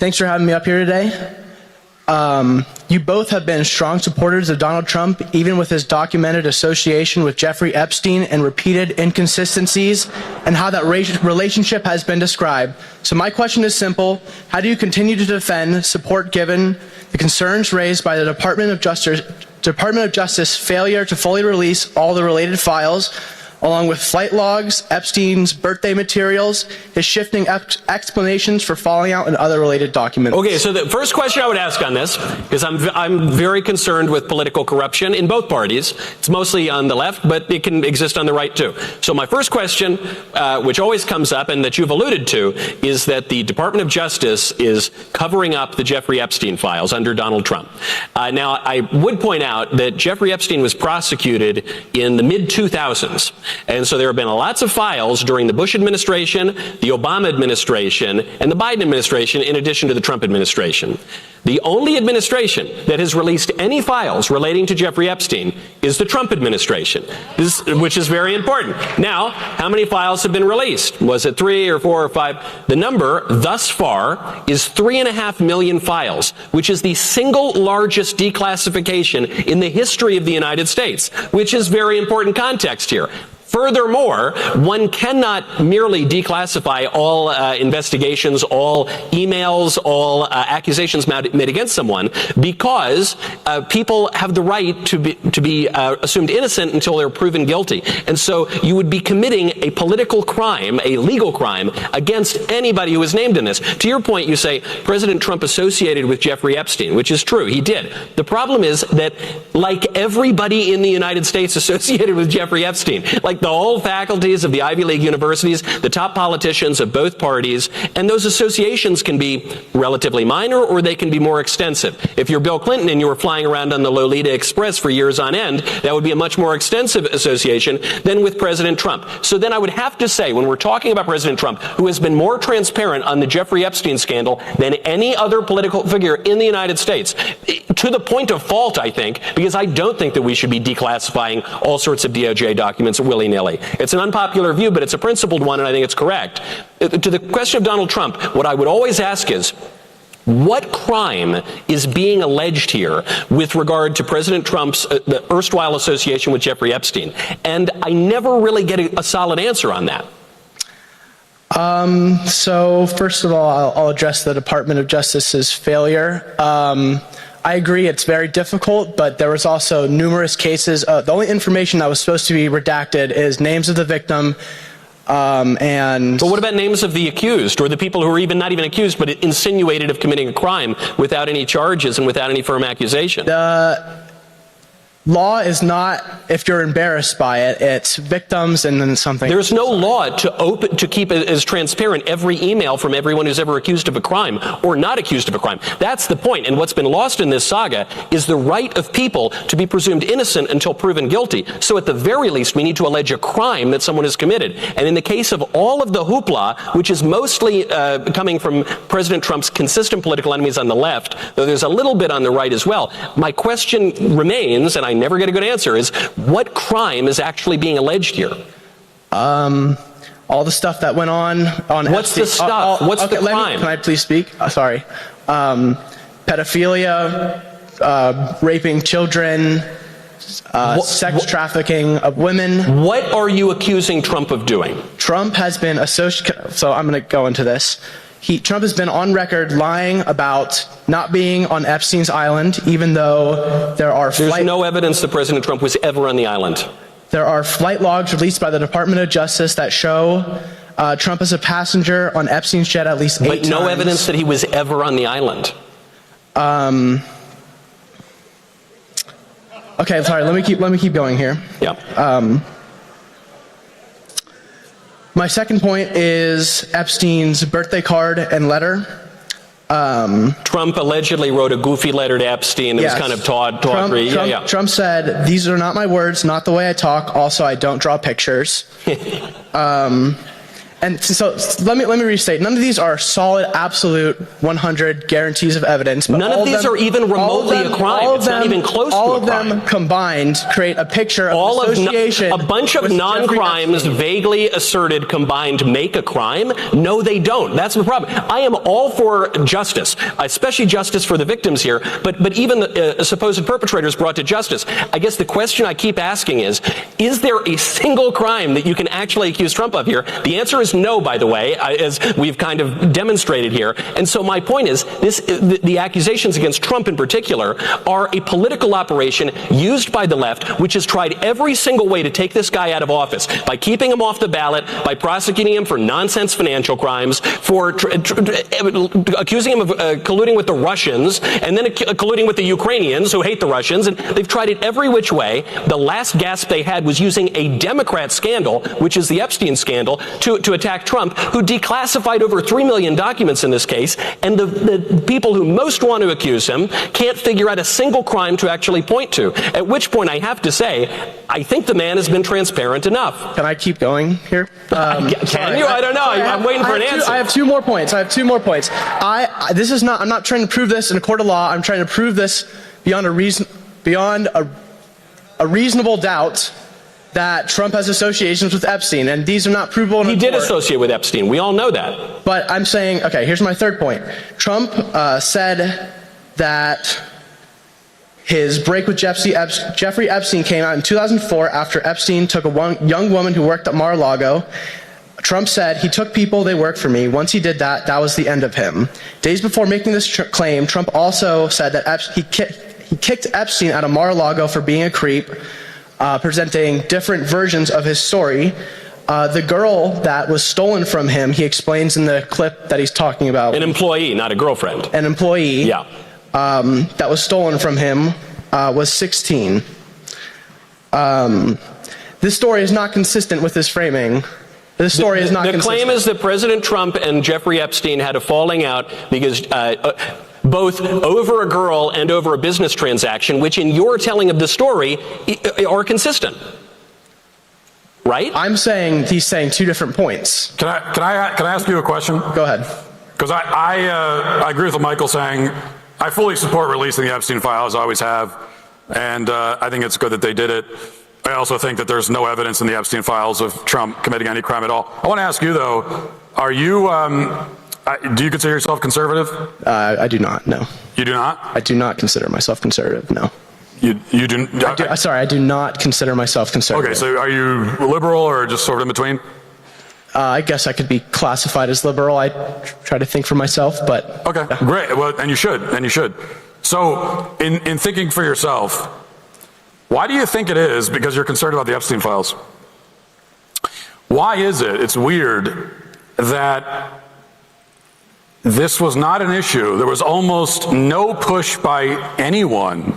Thanks for having me up here today. You both have been strong supporters of Donald Trump, even with his documented association with Jeffrey Epstein and repeated inconsistencies and how that relationship has been described. So my question is simple. How do you continue to defend support given the concerns raised by the Department of Justice failure to fully release all the related files, along with flight logs, Epstein's birthday materials, his shifting explanations for falling out, and other related documents? Okay, so the first question I would ask on this, because I'm very concerned with political corruption in both parties. It's mostly on the left, but it can exist on the right too. So my first question, which always comes up and that you've alluded to, is that the Department of Justice is covering up the Jeffrey Epstein files under Donald Trump. Now, I would point out that Jeffrey Epstein was prosecuted in the mid-2000s. And so there have been lots of files during the Bush administration, the Obama administration, and the Biden administration, in addition to the Trump administration. The only administration that has released any files relating to Jeffrey Epstein is the Trump administration, which is very important. Now, how many files have been released? Was it 3 or 4 or 5? The number thus far is 3.5 million files, which is the single largest declassification in the history of the United States, which is very important context here. Furthermore, one cannot merely declassify all investigations, all emails, all accusations made against someone, because people have the right to be assumed innocent until they're proven guilty. And so you would be committing a political crime, a legal crime, against anybody who is named in this. To your point, you say President Trump associated with Jeffrey Epstein, which is true. He did. The problem is that, like everybody in the United States associated with Jeffrey Epstein, like the whole faculties of the Ivy League universities, the top politicians of both parties, and those associations can be relatively minor or they can be more extensive. If you're Bill Clinton and you were flying around on the Lolita Express for years on end, that would be a much more extensive association than with President Trump. So then I would have to say, when we're talking about President Trump, who has been more transparent on the Jeffrey Epstein scandal than any other political figure in the United States, to the point of fault, I think, because I don't think that we should be declassifying all sorts of DOJ documents willy-nilly. It's an unpopular view, but it's a principled one, and I think it's correct. To the question of Donald Trump, what I would always ask is, what crime is being alleged here with regard to President Trump's the erstwhile association with Jeffrey Epstein? And I never really get a solid answer on that. So first of all, I'll address the Department of Justice's failure. I agree it's very difficult, but there was also numerous cases. The only information that was supposed to be redacted is names of the victim, and... But what about names of the accused, or the people who are not even accused, but insinuated of committing a crime without any charges and without any firm accusation? Law is not, if you're embarrassed by it, it's victims and then something. There's no law to keep it as transparent every email from everyone who's ever accused of a crime or not accused of a crime. That's the point. And what's been lost in this saga is the right of people to be presumed innocent until proven guilty. So at the very least, we need to allege a crime that someone has committed. And in the case of all of the hoopla, which is mostly coming from President Trump's consistent political enemies on the left, though there's a little bit on the right as well, my question remains, and I never get a good answer, is what crime is actually being alleged here? All the stuff that went on What's the stuff? What's the crime? Can I please speak? Sorry. Pedophilia, raping children, sex trafficking of women. What are you accusing Trump of doing? Trump has been associated, so I'm going to go into this. Trump has been on record lying about not being on Epstein's island, even though there's no evidence that President Trump was ever on the island. There are flight logs released by the Department of Justice that show Trump as a passenger on Epstein's jet at least 8 times. But no evidence that he was ever on the island. Okay, sorry. Let me keep going here. Yeah. My second point is Epstein's birthday card and letter. Trump allegedly wrote a goofy letter to Epstein that was kind of tawdry. Trump said, "These are not my words, not the way I talk. Also, I don't draw pictures." And so let me restate. None of these are solid, absolute, 100 guarantees of evidence. But none of these are even remotely a crime. It's not even close to a crime. All of them combined create a picture of association. A bunch of non-crimes vaguely asserted combined make a crime? No, they don't. That's the problem. I am all for justice, especially justice for the victims here, but even the supposed perpetrators brought to justice. I guess the question I keep asking is there a single crime that you can actually accuse Trump of here? The answer is no, by the way, as we've kind of demonstrated here. And so my point is, the accusations against Trump in particular are a political operation used by the left, which has tried every single way to take this guy out of office, by keeping him off the ballot, by prosecuting him for nonsense financial crimes, for accusing him of colluding with the Russians, and then colluding with the Ukrainians who hate the Russians. And they've tried it every which way. The last gasp they had was using a Democrat scandal, which is the Epstein scandal, to attack Trump, who declassified over 3 million documents in this case, and the people who most want to accuse him can't figure out a single crime to actually point to. At which point I have to say, I think the man has been transparent enough. Can I keep going here? Can you? I don't know. I'm waiting for an answer. I have 2 more points. I'm not trying to prove this in a court of law. I'm trying to prove this beyond a reasonable doubt that Trump has associations with Epstein, and these are not provable in a court. He did associate with Epstein. We all know that. But I'm saying, okay, here's my third point. Trump said that his break with Jeffrey Epstein came out in 2004 after Epstein took a young woman who worked at Mar-a-Lago. Trump said, he took people, they worked for me. Once he did that, that was the end of him. Days before making this claim, Trump also said that he kicked Epstein out of Mar-a-Lago for being a creep, presenting different versions of his story. The girl that was stolen from him, he explains in the clip that he's talking about. An employee, not a girlfriend. An employee. Yeah. That was stolen from him was 16. This story is not consistent with this framing. This story is not consistent. The claim is that President Trump and Jeffrey Epstein had a falling out because both over a girl and over a business transaction, which in your telling of the story are consistent. Right? I'm saying he's saying 2 different points. Can I ask you a question? Go ahead. Because I agree with what Michael's saying. I fully support releasing the Epstein files, I always have, and I think it's good that they did it. I also think that there's no evidence in the Epstein files of Trump committing any crime at all. I want to ask you, though, are you, do you consider yourself conservative? I do not, no. You do not? I do not consider myself conservative, no. You do? Sorry, I do not consider myself conservative. Okay, so are you liberal or just sort of in between? I guess I could be classified as liberal. I try to think for myself, but... Okay, yeah. Great. Well, and you should. So, in thinking for yourself, why do you think it is, because you're concerned about the Epstein files, why is it, it's weird, that this was not an issue, there was almost no push by anyone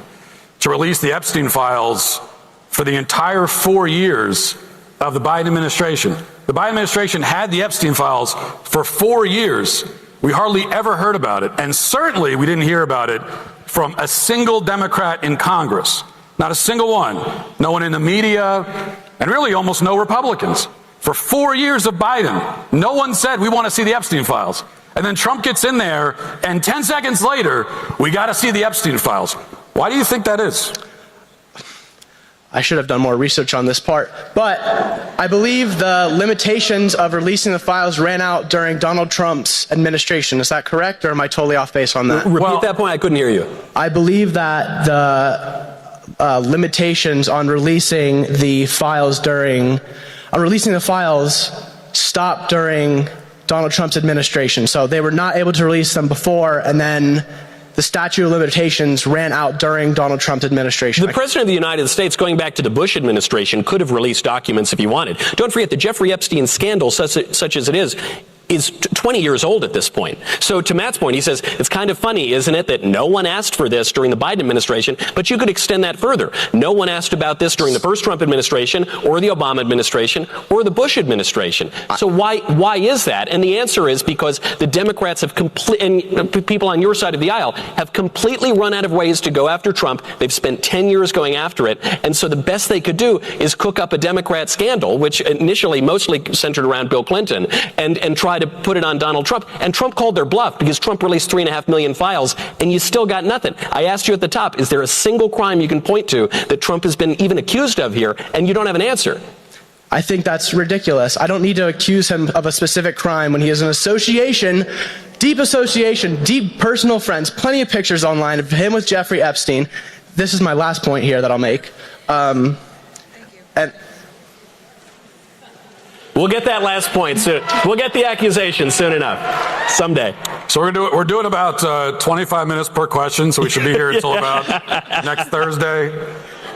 to release the Epstein files for the entire 4 years of the Biden administration? The Biden administration had the Epstein files for 4 years. We hardly ever heard about it. And certainly we didn't hear about it from a single Democrat in Congress. Not a single one. No one in the media, and really almost no Republicans. For 4 years of Biden, no one said, we want to see the Epstein files. And then Trump gets in there, and 10 seconds later, we got to see the Epstein files. Why do you think that is? I should have done more research on this part, but I believe the limitations of releasing the files ran out during Donald Trump's administration. Is that correct, or am I totally off base on that? Repeat that point. I couldn't hear you. I believe that the limitations on releasing the files stopped during Donald Trump's administration. So they were not able to release them before, and then the statute of limitations ran out during Donald Trump's administration. The President of the United States, going back to the Bush administration, could have released documents if he wanted. Don't forget the Jeffrey Epstein scandal, such as it is is 20 years old at this point. So to Matt's point, he says, it's kind of funny, isn't it, that no one asked for this during the Biden administration, but you could extend that further. No one asked about this during the first Trump administration or the Obama administration or the Bush administration. So why is that? And the answer is because the Democrats have and people on your side of the aisle have completely run out of ways to go after Trump. They've spent 10 years going after it. And so the best they could do is cook up a Democrat scandal, which initially mostly centered around Bill Clinton, and try to put it on Donald Trump. And Trump called their bluff because Trump released 3.5 million files, and you still got nothing. I asked you at the top, is there a single crime you can point to that Trump has been even accused of here, and you don't have an answer? I think that's ridiculous. I don't need to accuse him of a specific crime when he is an association, deep personal friends, plenty of pictures online of him with Jeffrey Epstein. This is my last point here that I'll make. Thank you. And we'll get that last point soon. We'll get the accusation soon enough, someday. So we're doing about 25 minutes per question, so we should be here until about next Thursday.